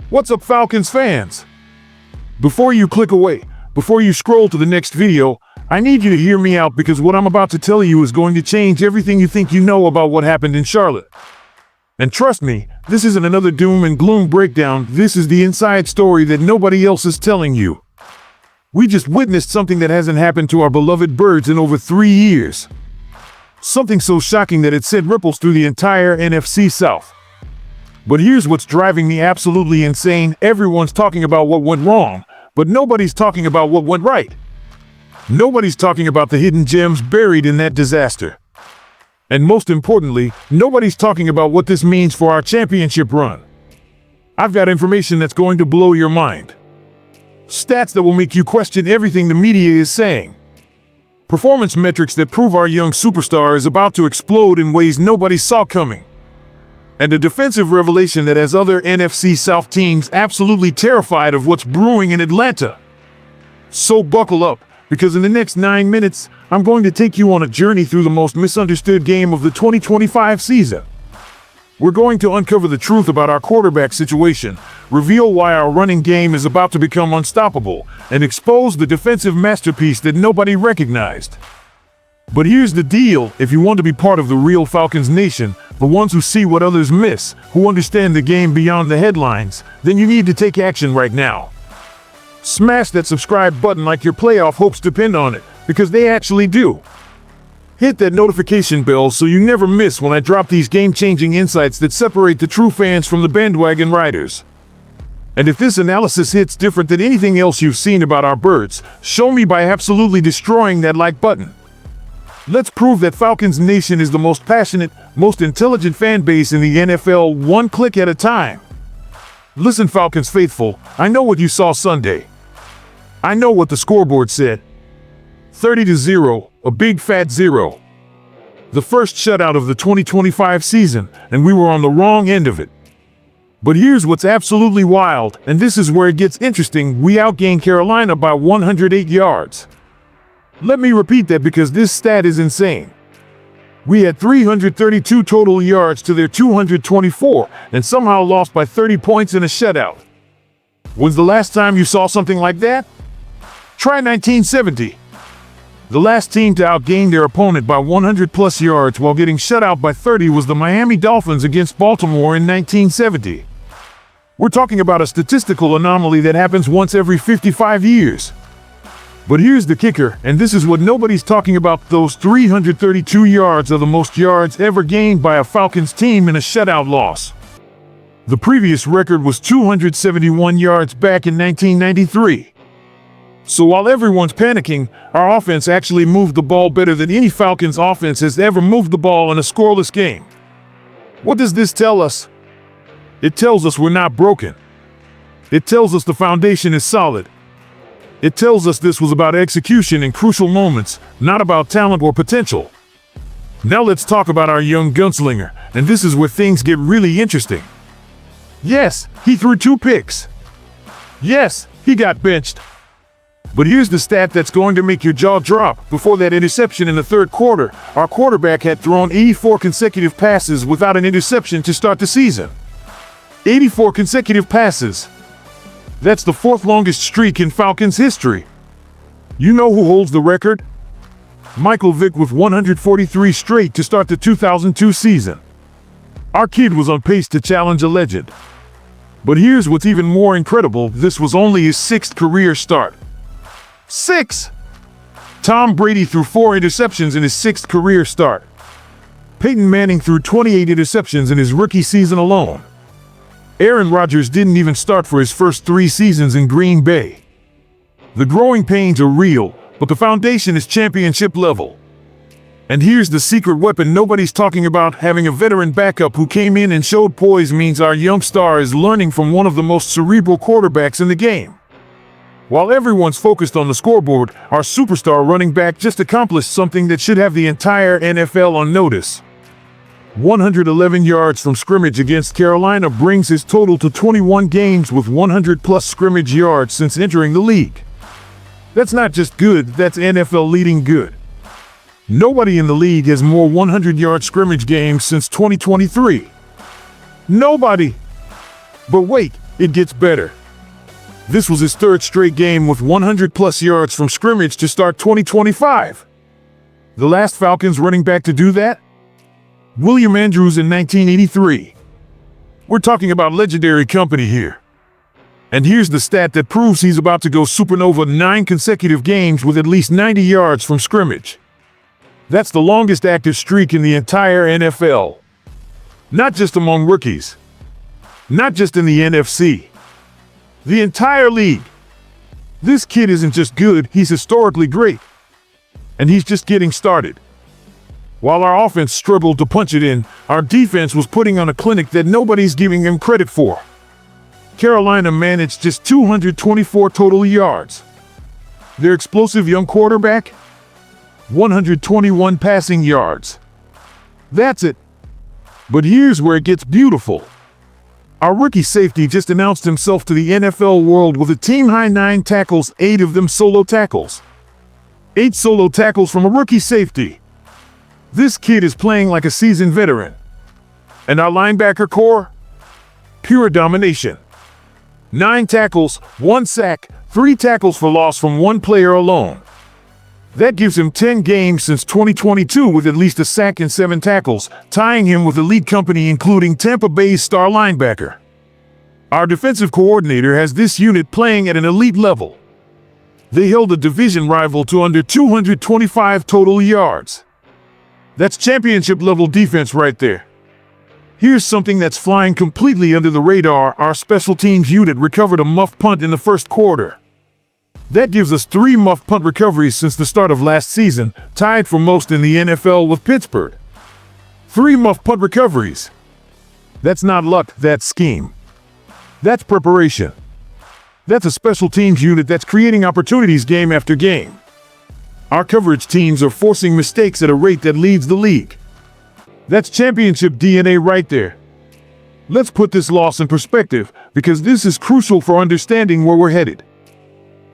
What's up, Falcons fans? Before you click away, before you scroll to the next video, I need you to hear me out because what I'm about to tell you is going to change everything you think you know about what happened in Charlotte. And trust me, this isn't another doom and gloom breakdown. This is the inside story that nobody else is telling you. We just witnessed something that hasn't happened to our beloved birds in over 3 years. Something so shocking that it sent ripples through the entire NFC South. But here's what's driving me absolutely insane. Everyone's talking about what went wrong, but nobody's talking about what went right. Nobody's talking about the hidden gems buried in that disaster. And most importantly, nobody's talking about what this means for our championship run. I've got information that's going to blow your mind. Stats that will make you question everything the media is saying. Performance metrics that prove our young superstar is about to explode in ways nobody saw coming. And a defensive revelation that has other NFC South teams absolutely terrified of what's brewing in Atlanta. So buckle up, because in the next 9 minutes, I'm going to take you on a journey through the most misunderstood game of the 2025 season. We're going to uncover the truth about our quarterback situation, reveal why our running game is about to become unstoppable, and expose the defensive masterpiece that nobody recognized. But here's the deal: if you want to be part of the real Falcons Nation, the ones who see what others miss, who understand the game beyond the headlines, then you need to take action right now. Smash that subscribe button like your playoff hopes depend on it, because they actually do. Hit that notification bell so you never miss when I drop these game-changing insights that separate the true fans from the bandwagon riders. And if this analysis hits different than anything else you've seen about our birds, show me by absolutely destroying that like button. Let's prove that Falcons Nation is the most passionate, most intelligent fan base in the NFL, one click at a time. Listen, Falcons faithful, I know what you saw Sunday. I know what the scoreboard said. 30-0, a big fat 0. The first shutout of the 2025 season, and we were on the wrong end of it. But here's what's absolutely wild, and this is where it gets interesting: we outgained Carolina by 108 yards. Let me repeat that because this stat is insane. We had 332 total yards to their 224 and somehow lost by 30 points in a shutout. When's the last time you saw something like that? Try 1970. The last team to outgain their opponent by 100 plus yards while getting shut out by 30 was the Miami Dolphins against Baltimore in 1970. We're talking about a statistical anomaly that happens once every 55 years. But here's the kicker, and this is what nobody's talking about: those 332 yards are the most yards ever gained by a Falcons team in a shutout loss. The previous record was 271 yards back in 1993. So while everyone's panicking, our offense actually moved the ball better than any Falcons offense has ever moved the ball in a scoreless game. What does this tell us? It tells us we're not broken. It tells us the foundation is solid. It tells us this was about execution in crucial moments, not about talent or potential. Now let's talk about our young gunslinger, and this is where things get really interesting. Yes, he threw 2 picks. Yes, he got benched. But here's the stat that's going to make your jaw drop. Before that interception in the third quarter, our quarterback had thrown 84 consecutive passes without an interception to start the season. 84 consecutive passes. That's the 4th longest streak in Falcons history. You know who holds the record? Michael Vick with 143 straight to start the 2002 season. Our kid was on pace to challenge a legend. But here's what's even more incredible: this was only his 6th career start. 6! Tom Brady threw 4 interceptions in his 6th career start. Peyton Manning threw 28 interceptions in his rookie season alone. Aaron Rodgers didn't even start for his first 3 seasons in Green Bay. The growing pains are real, but the foundation is championship level. And here's the secret weapon nobody's talking about: having a veteran backup who came in and showed poise means our young star is learning from one of the most cerebral quarterbacks in the game. While everyone's focused on the scoreboard, our superstar running back just accomplished something that should have the entire NFL on notice. 111 yards from scrimmage against Carolina brings his total to 21 games with 100-plus scrimmage yards since entering the league. That's not just good, that's NFL-leading good. Nobody in the league has more 100-yard scrimmage games since 2023. Nobody! But wait, It gets better. This was his third straight game with 100+ yards from scrimmage to start 2025. The last Falcons running back to do that? William Andrews in 1983. We're talking about legendary company here. And here's the stat that proves he's about to go supernova 9 consecutive games with at least 90 yards from scrimmage. That's the longest active streak in the entire NFL. Not just among rookies. Not just in the NFC. The entire league. This kid isn't just good, he's historically great. And he's just getting started. While our offense struggled to punch it in, our defense was putting on a clinic that nobody's giving him credit for. Carolina managed just 224 total yards. Their explosive young quarterback? 121 passing yards. That's it. But here's where it gets beautiful. Our rookie safety just announced himself to the NFL world with a team-high 9 tackles, 8 of them solo tackles. 8 solo tackles from a rookie safety. This kid is playing like a seasoned veteran. And our linebacker core? Pure domination. 9 tackles, 1 sack, 3 tackles for loss from 1 player alone. That gives him 10 games since 2022 with at least a sack and 7 tackles, tying him with elite company including Tampa Bay's star linebacker. Our defensive coordinator has this unit playing at an elite level. They held a division rival to under 225 total yards. That's championship-level defense right there. Here's something that's flying completely under the radar. Our special teams unit recovered a muff punt in the first quarter. That gives us 3 muff punt recoveries since the start of last season, tied for most in the NFL with Pittsburgh. 3 muff punt recoveries. That's not luck, that's scheme. That's preparation. That's a special teams unit that's creating opportunities game after game. Our coverage teams are forcing mistakes at a rate that leads the league. That's championship DNA right there. Let's put this loss in perspective, because this is crucial for understanding where we're headed.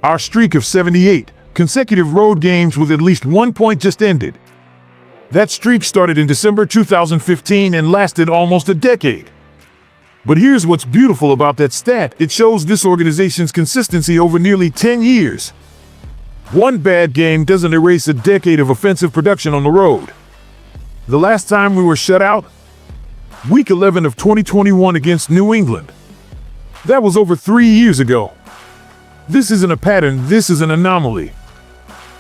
Our streak of 78 consecutive road games with at least 1 point just ended. That streak started in December 2015 and lasted almost a decade. But here's what's beautiful about that stat. It shows this organization's consistency over nearly 10 years. 1 bad game doesn't erase a decade of offensive production on the road. The last time we were shut out? Week 11 of 2021 against New England. That was over 3 years ago. This isn't a pattern, this is an anomaly.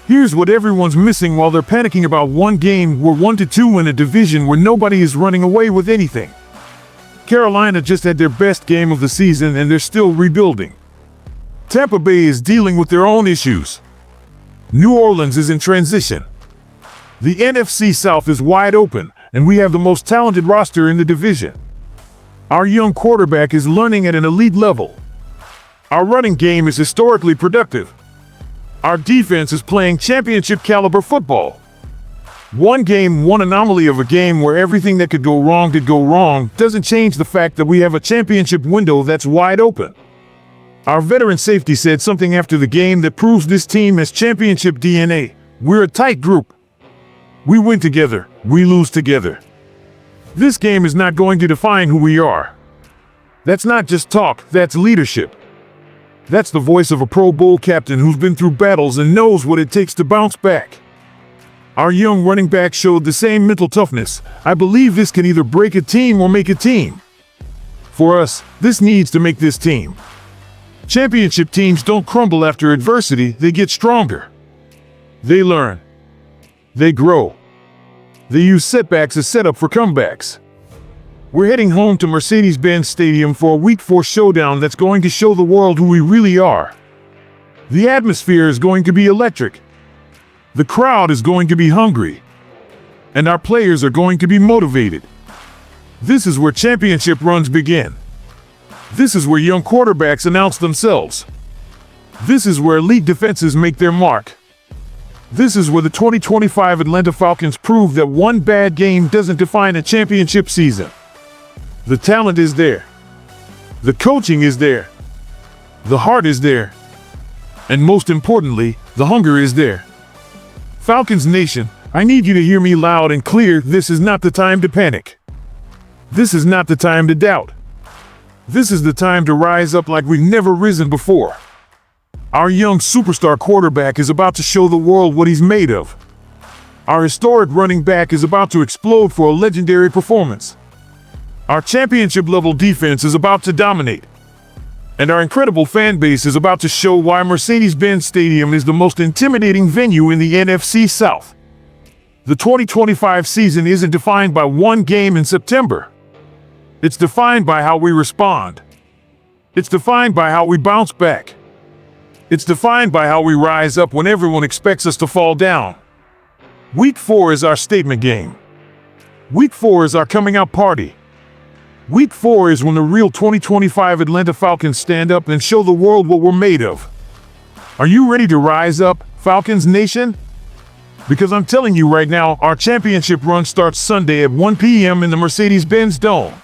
Here's what everyone's missing while they're panicking about 1 game. We're 1-2 in a division where nobody is running away with anything. Carolina just had their best game of the season and they're still rebuilding. Tampa Bay is dealing with their own issues. New Orleans is in transition. The NFC South is wide open, and we have the most talented roster in the division. Our young quarterback is learning at an elite level. Our running game is historically productive. Our defense is playing championship caliber football. 1 game, 1 anomaly of a game where everything that could go wrong did go wrong doesn't change the fact that we have a championship window that's wide open. Our veteran safety said something after the game that proves this team has championship DNA. We're a tight group. We win together, we lose together. This game is not going to define who we are. That's not just talk, that's leadership. That's the voice of a Pro Bowl captain who's been through battles and knows what it takes to bounce back. Our young running back showed the same mental toughness. I believe this can either break a team or make a team. For us, this needs to make this team. Championship teams don't crumble after adversity, they get stronger. They learn. They grow. They use setbacks as setup for comebacks. We're heading home to Mercedes-Benz Stadium for a Week 4 showdown that's going to show the world who we really are. The atmosphere is going to be electric. The crowd is going to be hungry. And our players are going to be motivated. This is where championship runs begin. This is where young quarterbacks announce themselves. This is where elite defenses make their mark. This is where the 2025 Atlanta Falcons prove that 1 bad game doesn't define a championship season. The talent is there. The coaching is there. The heart is there. And most importantly, the hunger is there. Falcons Nation, I need you to hear me loud and clear. This is not the time to panic. This is not the time to doubt. This is the time to rise up like we've never risen before. Our young superstar quarterback is about to show the world what he's made of. Our historic running back is about to explode for a legendary performance. Our championship-level defense is about to dominate. And our incredible fan base is about to show why Mercedes-Benz Stadium is the most intimidating venue in the NFC South. The 2025 season isn't defined by one game in September. It's defined by how we respond. It's defined by how we bounce back. It's defined by how we rise up when everyone expects us to fall down. Week 4 is our statement game. Week 4 is our coming out party. Week 4 is when the real 2025 Atlanta Falcons stand up and show the world what we're made of. Are you ready to rise up, Falcons Nation? Because I'm telling you right now, our championship run starts Sunday at 1 p.m. in the Mercedes-Benz Dome.